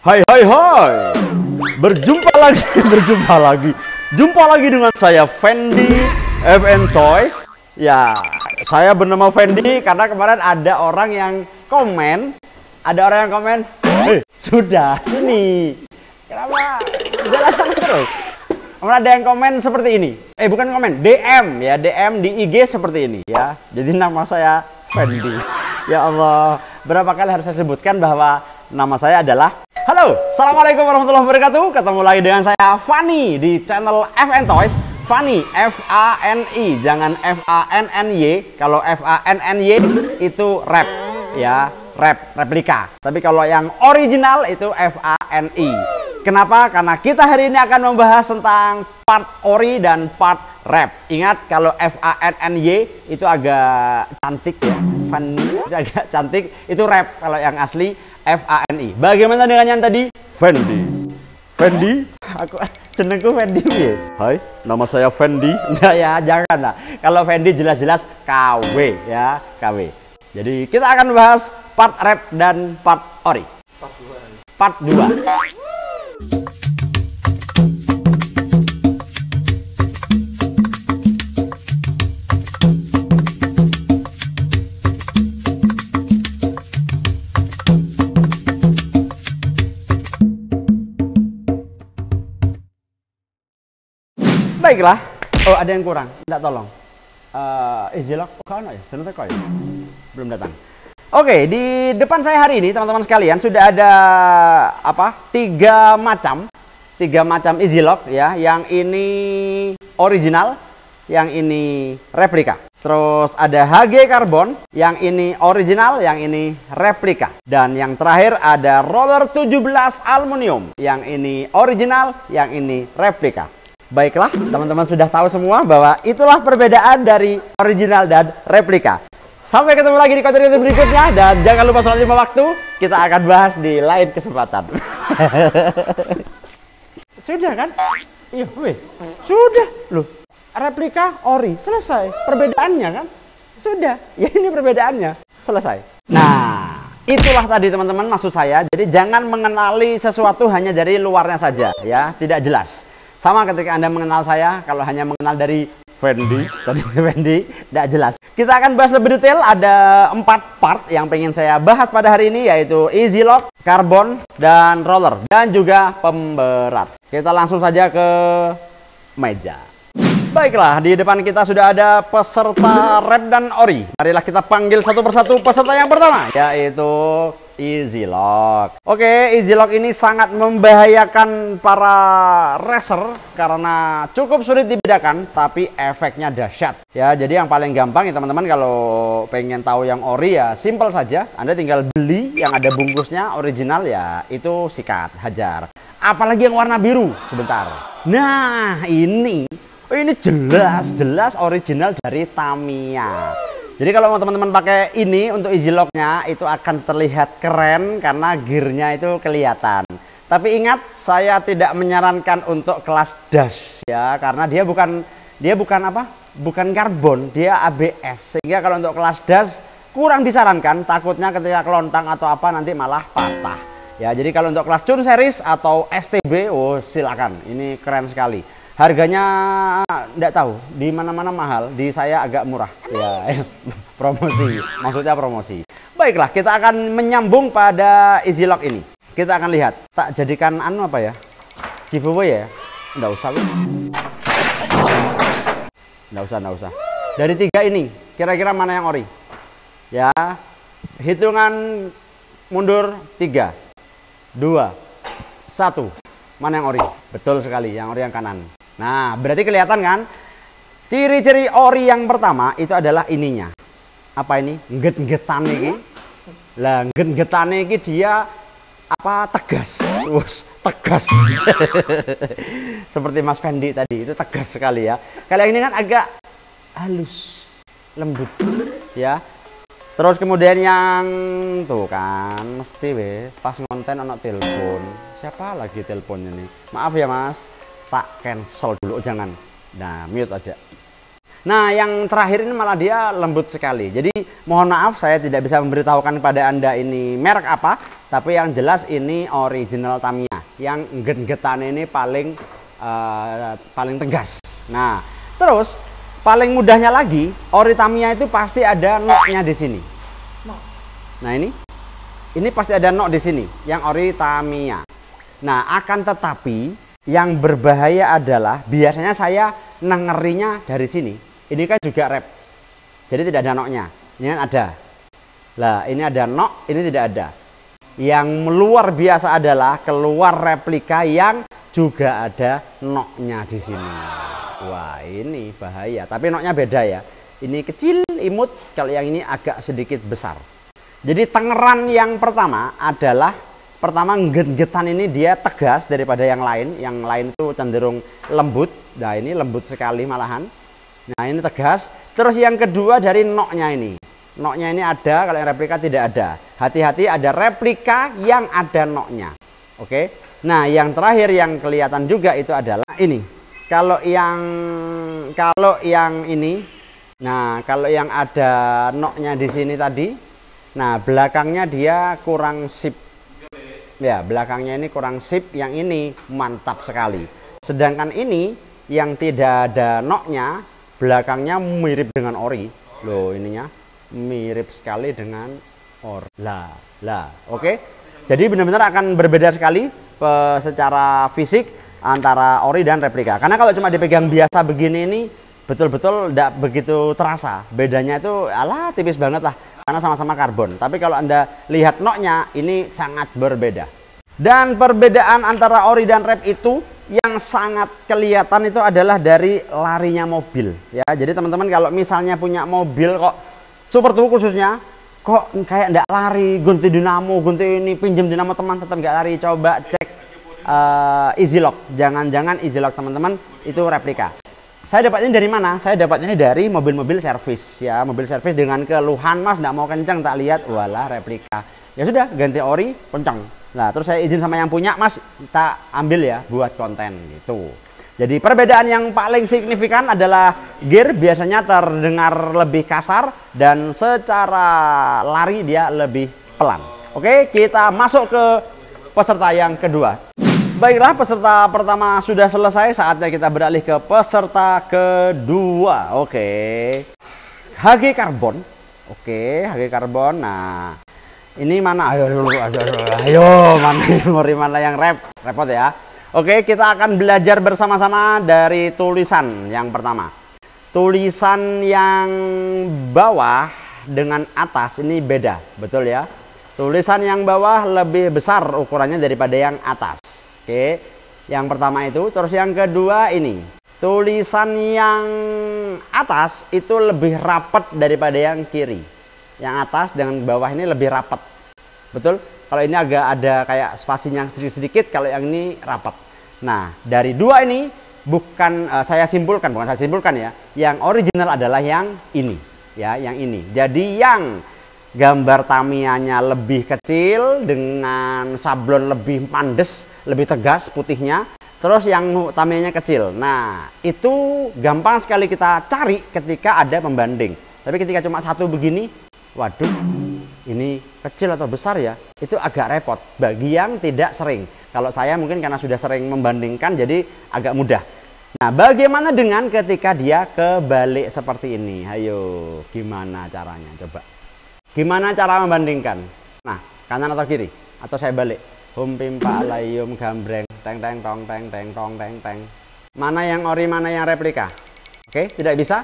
Hai hai hai. Berjumpa lagi, Jumpa lagi dengan saya Fendi FN Toys. Ya, saya bernama Fendi karena kemarin ada orang yang komen, sudah sini. Kenapa? Jelasan terus. Kemudian ada yang komen seperti ini. Bukan komen, DM ya, DM di IG seperti ini ya. Jadi nama saya Fendi. Ya Allah, berapa kali harus saya sebutkan bahwa nama saya adalah Halo, Assalamualaikum warahmatullahi wabarakatuh. Ketemu lagi dengan saya Fani di channel FN Toys. Fani, F-A-N-I, jangan F-A-N-N-Y. Kalau F-A-N-N-Y itu rap ya, replika. Tapi kalau yang original itu F-A-N-I. Kenapa? Karena kita hari ini akan membahas tentang part ori dan part rap. Ingat, kalau F-A-N-N-Y itu agak cantik ya, Fani itu agak cantik, itu rap. Kalau yang asli F-A-N-I. Bagaimana dengan yang tadi? Fendi? Aku jenengku Fendi ya. Hai, nama saya Fendi. Nah ya, jangan lah. Kalau Fendi jelas-jelas KW ya, KW. Jadi kita akan bahas part rap dan part ori. Part 2. Baiklah. Oh, ada yang kurang. Tidak tolong. Izilok kan ya? Belum datang. Oke, di depan saya hari ini teman-teman sekalian sudah ada tiga macam izilok ya. Yang ini original, yang ini replika. Terus ada HG Carbon, yang ini original, yang ini replika. Dan yang terakhir ada Roller 17 Aluminium, yang ini original, yang ini replika. Baiklah, teman-teman sudah tahu semua bahwa itulah perbedaan dari original dan replika. Sampai ketemu lagi di konten-konten berikutnya, dan jangan lupa sholat 5 waktu. Kita akan bahas di lain kesempatan. Sudah kan? Iya, wis. Sudah. Loh, replika, ori, selesai. Perbedaannya kan? Sudah. Ya ini perbedaannya. Selesai. Nah, itulah tadi teman-teman maksud saya. Jadi jangan mengenali sesuatu hanya dari luarnya saja ya, tidak jelas. Sama ketika Anda mengenal saya, kalau hanya mengenal dari Fendi, tidak jelas. Kita akan bahas lebih detail, ada 4 part yang pengen saya bahas pada hari ini, yaitu izilok, karbon, dan roller, dan juga pemberat. Kita langsung saja ke meja. Baiklah, di depan kita sudah ada peserta rap dan ori. Marilah kita panggil satu persatu peserta yang pertama, yaitu izilok. Oke, izilok ini sangat membahayakan para racer karena cukup sulit dibedakan, tapi efeknya dahsyat. Ya, jadi yang paling gampang ya teman-teman, kalau pengen tahu yang ori ya simple saja. Anda tinggal beli yang ada bungkusnya original ya, itu sikat, hajar. Apalagi yang warna biru, sebentar. Nah, ini jelas original dari Tamiya. Jadi kalau teman-teman pakai ini untuk iziloknya itu akan terlihat keren karena gearnya itu kelihatan. Tapi ingat, saya tidak menyarankan untuk kelas dash ya, karena dia bukan karbon, dia ABS. Sehingga kalau untuk kelas dash kurang disarankan, takutnya ketika kelontang atau apa nanti malah patah. Ya, jadi kalau untuk kelas Chun series atau STB, oh silakan. Ini keren sekali. Harganya enggak tahu, di mana-mana mahal, di saya agak murah. Ya, promosi, maksudnya promosi. Baiklah, kita akan menyambung pada izilok ini. Kita akan lihat. Tak jadikan giveaway ya? Enggak usah. Enggak usah. Dari 3 ini, kira-kira mana yang ori? Ya, hitungan mundur 3, 2, 1. Mana yang ori? Betul sekali, yang ori yang kanan. Nah, berarti kelihatan kan? Ciri-ciri ori yang pertama itu adalah ininya. Apa ini? Ngget-nggetan iki. Lah, ngget-nggetan iki dia tegas. Tegas. Seperti Mas Fendi tadi, itu tegas sekali ya. Kalau yang ini kan agak halus, lembut ya. Terus kemudian yang tuh kan mesti wes pas ngonten ono telepon. Siapa lagi teleponnya nih? Maaf ya Mas, tak cancel dulu, jangan. Nah, mute aja. Nah, yang terakhir ini malah dia lembut sekali. Jadi mohon maaf saya tidak bisa memberitahukan pada Anda ini merek apa, Tapi yang jelas ini original Tamiya. Yang get-getan ini paling tegas. Nah, terus paling mudahnya lagi, ori Tamiya itu pasti ada knocknya di sini. Nah ini pasti ada knock di sini, yang ori Tamiya. Nah, akan tetapi yang berbahaya adalah biasanya saya ngerinya dari sini. Ini kan juga rep, jadi tidak ada knocknya. Ini kan ada. Lah, ini ada knock, ini tidak ada. Yang luar biasa adalah keluar replika yang juga ada knocknya di sini. Wah, ini bahaya. Tapi knocknya beda ya. Ini kecil, imut. Kalau yang ini agak sedikit besar. Jadi tengeran yang pertama adalah get-getan ini dia tegas daripada yang lain. Yang lain itu cenderung lembut. Nah, ini lembut sekali malahan. Nah, ini tegas. Terus yang kedua dari knocknya ini. Knocknya ini ada, kalau yang replika tidak ada. Hati-hati, ada replika yang ada knocknya. Oke. Nah, yang terakhir yang kelihatan juga itu adalah ini. Kalau yang ini, nah kalau yang ada knocknya di sini tadi, nah belakangnya dia kurang sip. Ya, belakangnya ini kurang sip. Yang ini mantap sekali. Sedangkan ini yang tidak ada knocknya, belakangnya mirip dengan ori. Loh, ininya mirip sekali dengan ori. Oke. Jadi benar-benar akan berbeda sekali secara fisik antara ori dan replika. Karena kalau cuma dipegang biasa begini ini betul-betul tidak begitu terasa. Bedanya itu tipis banget lah, karena sama-sama karbon. Tapi kalau Anda lihat knocknya ini sangat berbeda. Dan perbedaan antara ori dan rep itu yang sangat kelihatan itu adalah dari larinya mobil. Ya, jadi teman-teman kalau misalnya punya mobil kok Super Tuh khususnya kok kayak nggak lari, ganti dinamo, ganti ini, pinjam dinamo teman tetap nggak lari, coba cek easy lock. Jangan-jangan easy lock teman-teman itu replika. Saya dapatnya dari mana? Saya dapatnya dari mobil-mobil servis ya, mobil servis dengan keluhan, Mas nggak mau kencang, tak lihat, walah replika. Ya sudah, ganti ori kencang. Nah, terus saya izin sama yang punya, Mas kita ambil ya buat konten gitu. Jadi perbedaan yang paling signifikan adalah gear biasanya terdengar lebih kasar dan secara lari dia lebih pelan. Oke, kita masuk ke peserta yang kedua. Baiklah, peserta pertama sudah selesai, saatnya kita beralih ke peserta kedua. Oke. HG Carbon. Oke, HG Carbon. Nah, ini mana? Ayo, mana yang repot ya. Oke, kita akan belajar bersama-sama dari tulisan yang pertama. Tulisan yang bawah dengan atas ini beda, betul ya? Tulisan yang bawah lebih besar ukurannya daripada yang atas. Oke, yang pertama itu. Terus yang kedua ini. Tulisan yang atas itu lebih rapat daripada yang kiri. Yang atas dengan bawah ini lebih rapat. Betul? Kalau ini agak ada kayak spasinya sedikit-sedikit, kalau yang ini rapat. Nah, dari dua ini bukan saya simpulkan ya. Yang original adalah yang ini, ya, yang ini. Jadi yang gambar Tamiyanya lebih kecil dengan sablon lebih pandes, lebih tegas putihnya. Terus yang Tamiyanya kecil. Nah, itu gampang sekali kita cari ketika ada pembanding. Tapi ketika cuma satu begini, waduh, ini kecil atau besar ya, itu agak repot bagi yang tidak sering. Kalau saya mungkin karena sudah sering membandingkan jadi agak mudah. Nah, bagaimana dengan ketika dia kebalik seperti ini? Ayo, gimana caranya? Coba. Gimana cara membandingkan? Nah, kanan atau kiri? Atau saya balik? Hum pimpa layum gambreng teng teng tong teng teng tong teng teng. Mana yang ori, mana yang replika? Oke, tidak bisa?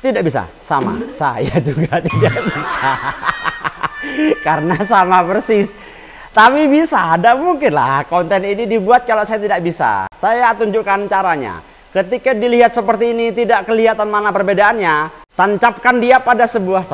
Tidak bisa, sama. Saya juga tidak bisa. Karena sama persis. Tapi bisa, tidak mungkin lah konten ini dibuat kalau saya tidak bisa. Saya tunjukkan caranya. Ketika dilihat seperti ini tidak kelihatan mana perbedaannya, tancapkan dia pada sebuah,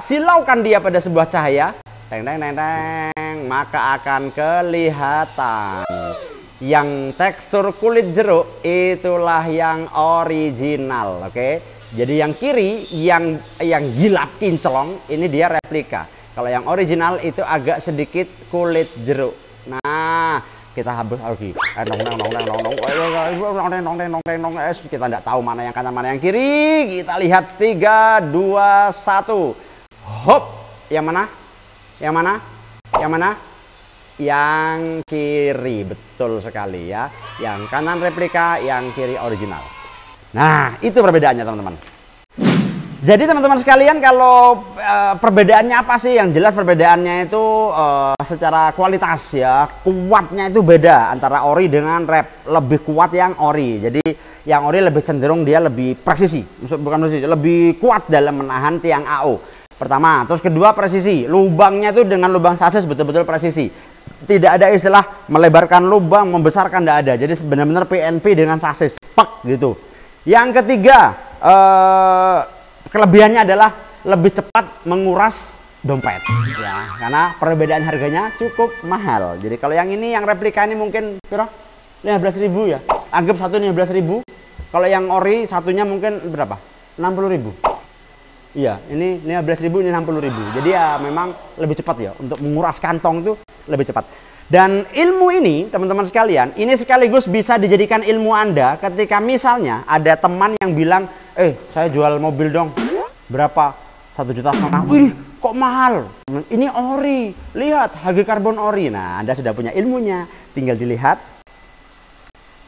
silaukan dia pada sebuah cahaya. Teng teng teng teng, maka akan kelihatan. Yang tekstur kulit jeruk itulah yang original, oke? Jadi yang kiri yang gilap kinclong ini dia replika. Kalau yang original itu agak sedikit kulit jeruk. Nah, kita habis lagi. Kita tidak tahu mana yang kanan mana yang kiri. Kita lihat 3, 2, 1. Hop, yang mana? Yang mana? Yang mana? Yang kiri, betul sekali ya. Yang kanan replika, yang kiri original. Nah, itu perbedaannya teman-teman. Jadi teman-teman sekalian, kalau perbedaannya apa sih? Yang jelas perbedaannya itu secara kualitas ya, kuatnya itu beda antara ori dengan rep. Lebih kuat yang ori. Jadi yang ori lebih cenderung dia lebih presisi, bukan presisi, lebih kuat dalam menahan tiang AO. Pertama, terus kedua presisi. Lubangnya itu dengan lubang sasis betul-betul presisi. Tidak ada istilah melebarkan lubang, membesarkan, tidak ada. Jadi benar-benar PNP dengan sasis, spek gitu. Yang ketiga, kelebihannya adalah lebih cepat menguras dompet ya, karena perbedaan harganya cukup mahal. Jadi kalau yang ini, yang replika ini mungkin kira 15.000 ya, anggap satu 15.000. Kalau yang ori satunya mungkin berapa? 60.000. Iya, ini 15.000, ini 60.000. Jadi ya memang lebih cepat ya, untuk menguras kantong itu lebih cepat. Dan ilmu ini teman-teman sekalian, ini sekaligus bisa dijadikan ilmu Anda ketika misalnya ada teman yang bilang, saya jual mobil dong, berapa? 1,5 juta. Wih, kok mahal? Ini ori, lihat harga karbon ori. Nah, Anda sudah punya ilmunya, tinggal dilihat,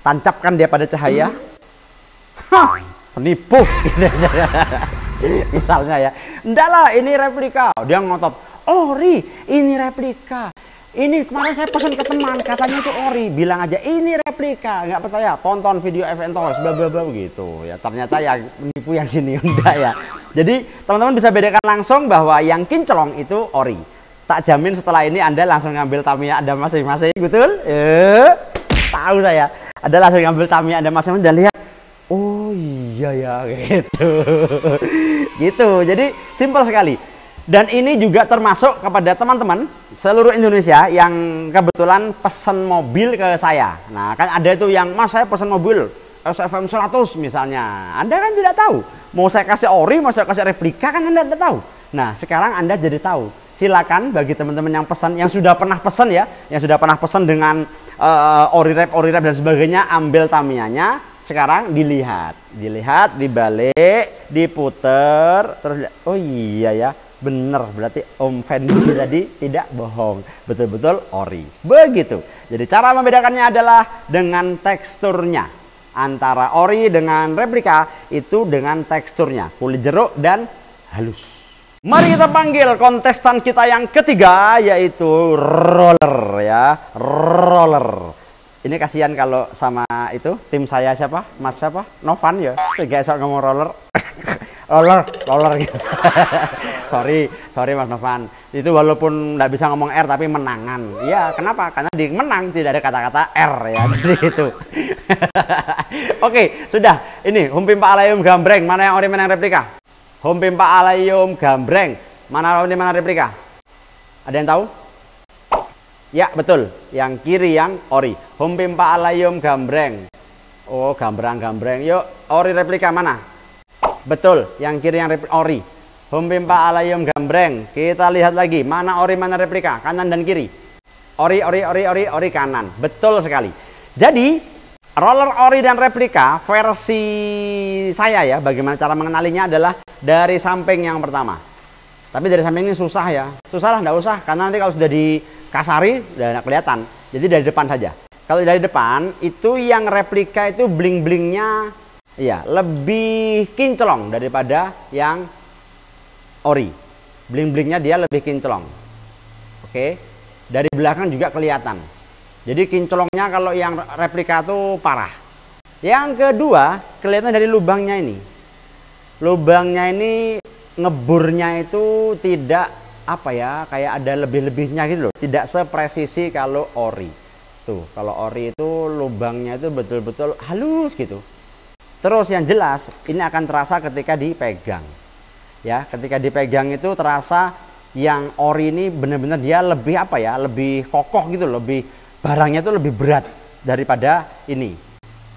tancapkan dia pada cahaya. Hah, penipu. Misalnya ya, enggak lah, ini replika. Dia ngotot, ori, ini replika. Ini kemarin saya pesan ke teman, katanya itu ori. Bilang aja ini replika, nggak percaya, tonton video FN Towers, bla bla bla begitu. Ya ternyata ya menipu yang sini, enggak ya. Jadi teman-teman bisa bedakan langsung bahwa yang kinclong itu ori. Tak jamin setelah ini Anda langsung ngambil Tamiya Anda masing-masing, betul? Tahu saya. Anda langsung ngambil Tamiya Anda masing-masing dan lihat, oh iya ya, gitu. Gitu. Jadi simpel sekali. Dan ini juga termasuk kepada teman-teman seluruh Indonesia yang kebetulan pesan mobil ke saya. Nah, kan ada itu yang, Mas saya pesan mobil SFM 100 misalnya. Anda kan tidak tahu. Mau saya kasih ori, mau saya kasih replika, kan Anda tidak tahu. Nah, sekarang Anda jadi tahu. Silakan bagi teman-teman yang pesan, yang sudah pernah pesan ya, yang sudah pernah pesan dengan ori rep dan sebagainya, ambil Tamiyanya. Sekarang dilihat, dibalik, diputer, terus oh iya ya. Bener, berarti Om Fendi tadi tidak bohong, betul-betul ori. Begitu. Jadi cara membedakannya adalah dengan teksturnya. Antara ori dengan replika itu dengan teksturnya, kulit jeruk dan halus. Mari kita panggil kontestan kita yang ketiga, yaitu roller ya, roller. Ini kasihan kalau sama itu tim saya siapa? Mas siapa? Novan ya. Saya gak ngomong roller. roller gitu. sorry Mas Novan. Itu walaupun nggak bisa ngomong R tapi menangan. Iya, kenapa? Karena di menang tidak ada kata-kata R ya. Jadi itu. Oke, sudah. Ini Humpimpa Alayum Gambreng. Mana yang ori, mana yang replika? Humpimpa Alayum Gambreng. Mana ori, mana replika? Ada yang tahu? Ya, betul. Yang kiri yang ori. Humpimpa Alayum Gambreng. Oh, gambrang. Yuk, ori replika mana? Betul, yang kiri yang ori. Humpimpa Alayum Gambreng. Kita lihat lagi, mana ori, mana replika, kanan dan kiri. Ori kanan. Betul sekali. Jadi, roller ori dan replika versi saya ya, bagaimana cara mengenalinya adalah dari samping yang pertama. Tapi dari samping ini susah ya. Susah lah, enggak usah, karena nanti kalau sudah dikasari udah enggak kelihatan. Jadi dari depan saja. Kalau dari depan, itu yang replika itu bling-blingnya iya, lebih kinclong daripada yang ori. Bling-blingnya dia lebih kinclong. Oke. Dari belakang juga kelihatan. Jadi kinclongnya kalau yang replika tuh parah. Yang kedua, kelihatan dari lubangnya ini. Lubangnya ini ngeburnya itu tidak apa ya, kayak ada lebih-lebihnya gitu loh. Tidak sepresisi kalau ori. Tuh, kalau ori itu lubangnya itu betul-betul halus gitu. Terus yang jelas ini akan terasa ketika dipegang. Ya, ketika dipegang itu terasa yang ori ini benar-benar dia lebih apa ya, lebih kokoh gitu, lebih barangnya itu lebih berat daripada ini.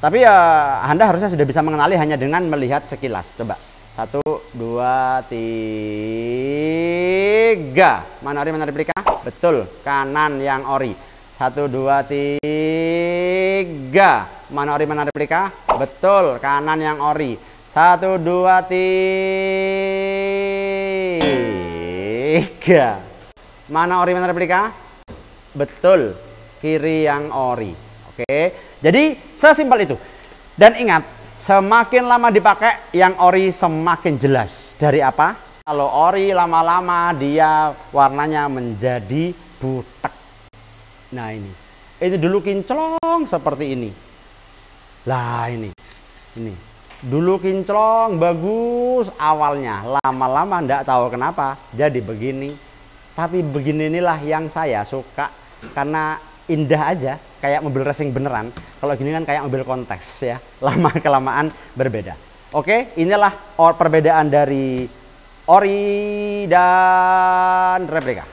Tapi ya Anda harusnya sudah bisa mengenali hanya dengan melihat sekilas. Coba 1, 2, 3. Mana ori, mana replika? Betul, kanan yang ori. 1, 2, 3. Mana ori, mana replika? Betul, kanan yang ori. 1, 2, 3. Mana ori, mana replika? Betul, kiri yang ori. Oke, jadi sesimpel itu. Dan ingat, semakin lama dipakai yang ori semakin jelas. Dari apa? Kalau ori lama-lama dia warnanya menjadi butek. Nah ini dulu kinclong seperti ini. Lah ini dulu kinclong bagus awalnya, lama-lama ndak tahu kenapa jadi begini. Tapi begini inilah yang saya suka karena indah aja, kayak mobil racing beneran. Kalau gini kan kayak mobil konteks ya, lama kelamaan berbeda. Oke, inilah perbedaan dari ori dan replika.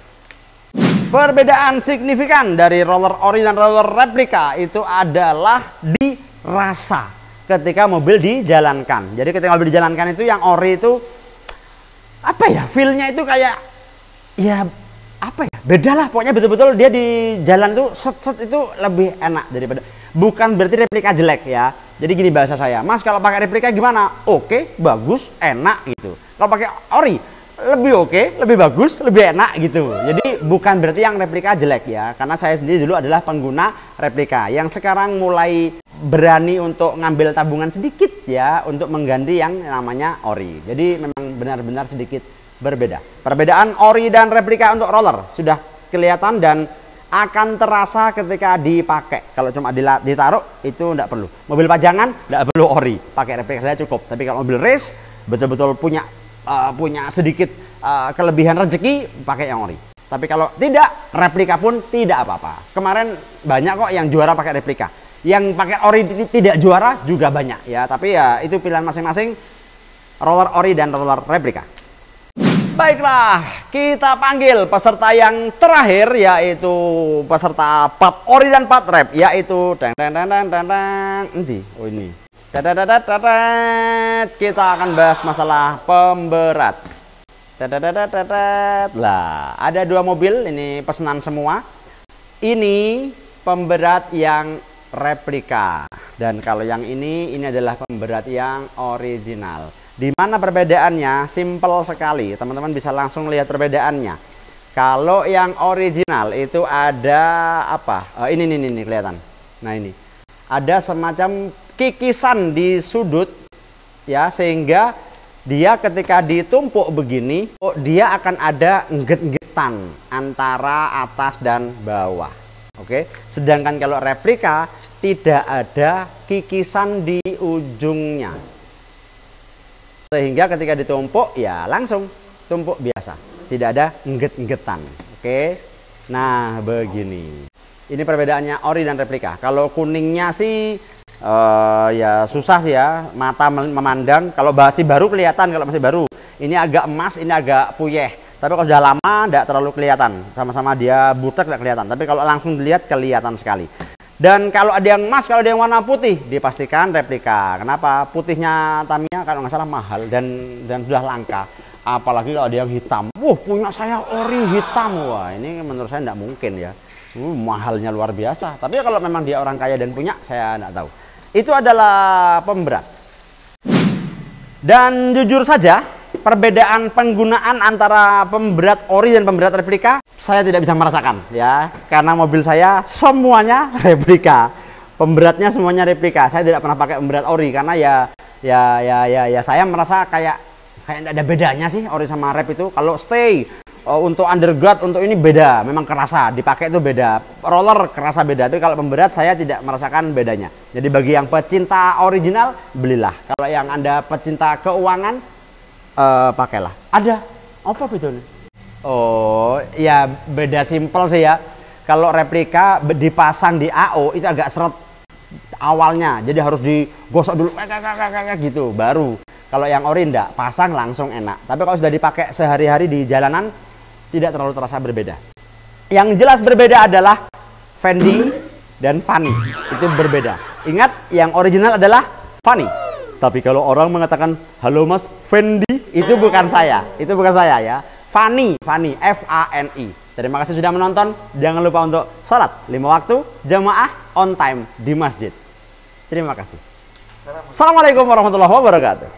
Perbedaan signifikan dari roller ori dan roller replika itu adalah di rasa ketika mobil dijalankan. Jadi ketika mobil dijalankan itu yang ori itu apa ya, feel-nya itu kayak ya apa ya, beda lah pokoknya, betul-betul dia di jalan tuh set itu lebih enak daripada, bukan berarti replika jelek ya. Jadi gini bahasa saya, Mas kalau pakai replika gimana? Oke, bagus, enak gitu. Kalau pakai ori lebih oke, lebih bagus, lebih enak gitu. Jadi bukan berarti yang replika jelek ya, karena saya sendiri dulu adalah pengguna replika yang sekarang mulai berani untuk ngambil tabungan sedikit ya untuk mengganti yang namanya ori. Jadi memang benar-benar sedikit berbeda. Perbedaan ori dan replika untuk roller sudah kelihatan dan akan terasa ketika dipakai. Kalau cuma ditaruh itu tidak perlu. Mobil pajangan tidak perlu ori, pakai replika saja cukup. Tapi kalau mobil race betul-betul punya sedikit kelebihan rezeki, pakai yang ori. Tapi kalau tidak, replika pun tidak apa-apa. Kemarin banyak kok yang juara pakai replika. Yang pakai ori tidak juara juga banyak ya. Tapi ya itu pilihan masing-masing, roller ori dan roller replika. Baiklah, kita panggil peserta yang terakhir, yaitu peserta part ori dan part rep, yaitu oh ini. Kita akan bahas masalah pemberat. Lah, ada dua mobil ini pesanan semua. Ini pemberat yang replika, dan kalau yang ini adalah pemberat yang original. Di mana perbedaannya? Simple sekali, teman-teman bisa langsung lihat perbedaannya. Kalau yang original itu ada apa? Ini kelihatan. Nah ini ada semacam kikisan di sudut ya, sehingga dia ketika ditumpuk begini, dia akan ada engget-enggetan antara atas dan bawah. Oke, sedangkan kalau replika tidak ada kikisan di ujungnya, sehingga ketika ditumpuk ya langsung tumpuk biasa, tidak ada engget-enggetan. Oke, nah begini. Ini perbedaannya ori dan replika. Kalau kuningnya sih ya susah sih ya, mata memandang. Kalau masih baru kelihatan, kalau masih baru. Ini agak emas, ini agak puyeh. Tapi kalau sudah lama tidak terlalu kelihatan. Sama-sama dia butek tidak kelihatan. Tapi kalau langsung dilihat kelihatan sekali. Dan kalau ada yang emas, kalau ada yang warna putih, dipastikan replika. Kenapa? Putihnya Tamiya kalau nggak salah mahal dan sudah langka. Apalagi kalau ada yang hitam. Punya saya ori hitam. Wah, ini menurut saya tidak mungkin ya. Mahalnya luar biasa. Tapi kalau memang dia orang kaya dan punya, saya tidak tahu. Itu adalah pemberat. Dan jujur saja, perbedaan penggunaan antara pemberat ori dan pemberat replika saya tidak bisa merasakan ya, karena mobil saya semuanya replika. Pemberatnya semuanya replika. Saya tidak pernah pakai pemberat ori karena ya saya merasa kayak tidak ada bedanya sih ori sama rep itu. Kalau stay untuk underguard, untuk ini beda, memang kerasa dipakai itu beda. Roller kerasa beda, tapi kalau pemberat saya tidak merasakan bedanya. Jadi bagi yang pecinta original, belilah. Kalau yang Anda pecinta keuangan, pakailah. Ada apa bedanya? Oh ya, beda simpel sih ya. Kalau replika dipasang di AO itu agak seret awalnya, jadi harus digosok dulu gitu baru. Kalau yang ori enggak, pasang langsung enak. Tapi kalau sudah dipakai sehari-hari di jalanan, tidak terlalu terasa berbeda. Yang jelas berbeda adalah Fendi dan Fanny. Itu berbeda. Ingat, yang original adalah Fanny. Tapi kalau orang mengatakan, halo mas Fendi, itu bukan saya. Itu bukan saya ya. Fanny, F-A-N-I. Terima kasih sudah menonton. Jangan lupa untuk sholat 5 waktu, jamaah, on time di masjid. Terima kasih. Assalamualaikum warahmatullahi wabarakatuh.